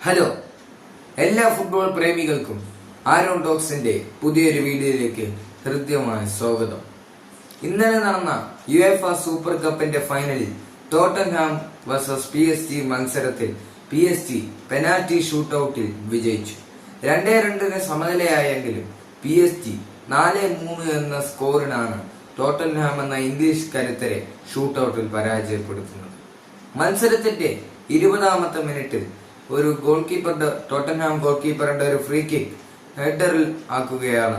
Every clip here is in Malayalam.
ഹലോ, എല്ലാ ഫുട്ബോൾ പ്രേമികൾക്കും ആരോൺ ടോക്സിന്റെ പുതിയൊരു വീഡിയോയിലേക്ക് ഹൃദ്യമായ സ്വാഗതം. ഇന്നലെ നടന്ന യുഎഫ സൂപ്പർ കപ്പിന്റെ ഫൈനലിൽ ടോട്ടൻഹാം വേഴ്സസ് PSG മത്സരത്തിൽ PSG പെനാൽറ്റി ഷൂട്ടൌട്ടിൽ വിജയിച്ചു. 2-2 സമനിലയായെങ്കിലും PSG 4-3 എന്ന സ്കോറിനാണ് ടോട്ടൻഹാം എന്ന ഇംഗ്ലീഷ് കരുത്തരെ ഷൂട്ടൌട്ടിൽ പരാജയപ്പെടുത്തുന്നത്. മത്സരത്തിന്റെ 20ാമത്തെ മിനിറ്റിൽ ഒരു ടോട്ടൻഹാം ഗോൾ കീപ്പറിന്റെ ഒരു ഫ്രീ കിക്ക് ഹെഡറിൽ ആക്കുകയാണ്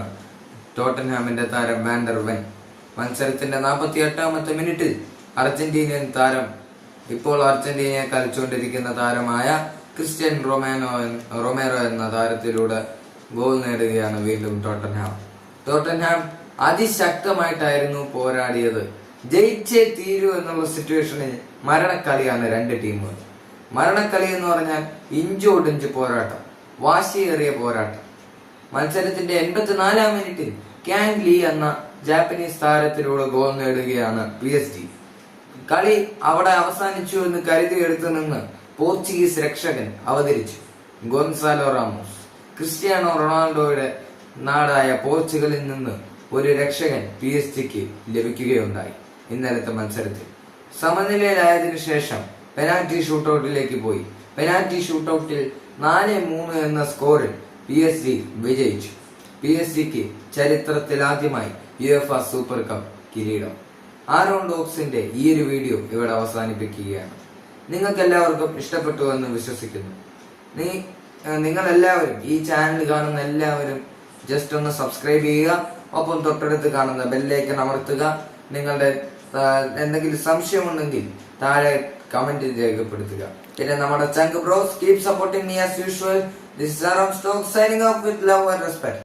ടോട്ടൻഹാമിന്റെ താരം വാൻഡർ വെൻ. മത്സരത്തിന്റെ 48ാമത്തെ മിനിറ്റിൽ അർജന്റീനിയൻ താരം, ഇപ്പോൾ അർജന്റീനയെ കളിച്ചുകൊണ്ടിരിക്കുന്ന താരമായ ക്രിസ്ത്യൻ റൊമേറോ എന്ന താരത്തിലൂടെ ഗോൾ നേടുകയാണ് വീണ്ടും ടോട്ടൻഹാം അതിശക്തമായിട്ടായിരുന്നു പോരാടിയത്. ജയിച്ചേ തീരൂ എന്നുള്ള സിറ്റുവേഷനിൽ മരണക്കളിയാണ് രണ്ട് ടീമുകൾ. മരണക്കളി എന്ന് പറഞ്ഞാൽ ഇഞ്ചോടിഞ്ച് പോരാട്ടം, വാശിയേറിയ പോരാട്ടം. മത്സരത്തിന്റെ 84ാം മിനിറ്റിൽ ക്യാങ് ലീ എന്ന ജാപ്പനീസ് താരത്തിലൂടെ ഗോൾ നേടുകയാണ് PSG. കളി അവിടെ അവസാനിച്ചു എന്ന് കരുതിയെടുത്തു നിന്ന് പോർച്ചുഗീസ് രക്ഷകൻ അവതരിച്ചു. Gonzalo Ramos. ക്രിസ്ത്യാനോ റൊണാൾഡോയുടെ നാടായ പോർച്ചുഗലിൽ നിന്ന് ഒരു രക്ഷകൻ PSG ലഭിക്കുകയുണ്ടായി. ഇന്നലത്തെ മത്സരത്തിൽ സമനിലയിലായതിനു ശേഷം പെനാൽറ്റി ഷൂട്ടൌട്ടിലേക്ക് പോയി. പെനാൽറ്റി ഷൂട്ടൌട്ടിൽ 4-3 എന്ന സ്കോറിൽ PSG വിജയിച്ചു. PSG ചരിത്രത്തിൽ ആദ്യമായി യുഎഫ സൂപ്പർ കപ്പ് കിരീടം. ആരോൺ ടോക്സിന്റെ ഈ ഒരു വീഡിയോ ഇവിടെ അവസാനിപ്പിക്കുകയാണ്. നിങ്ങൾക്ക് എല്ലാവർക്കും ഇഷ്ടപ്പെട്ടു എന്ന് വിശ്വസിക്കുന്നു. നിങ്ങൾ എല്ലാവരും, ഈ ചാനൽ കാണുന്ന എല്ലാവരും ജസ്റ്റ് ഒന്ന് സബ്സ്ക്രൈബ് ചെയ്യുക. ഒപ്പം തൊട്ടടുത്ത് കാണുന്ന ബെല്ലൈക്കൺ അമർത്തുക. നിങ്ങളുടെ എന്തെങ്കിലും സംശയമുണ്ടെങ്കിൽ താഴെ കമന്റിൽ രേഖപ്പെടുത്തുക. പിന്നെ നമ്മുടെ ചങ്ക് bros, keep supporting me as usual. This is Aaron talks signing off with love and respect.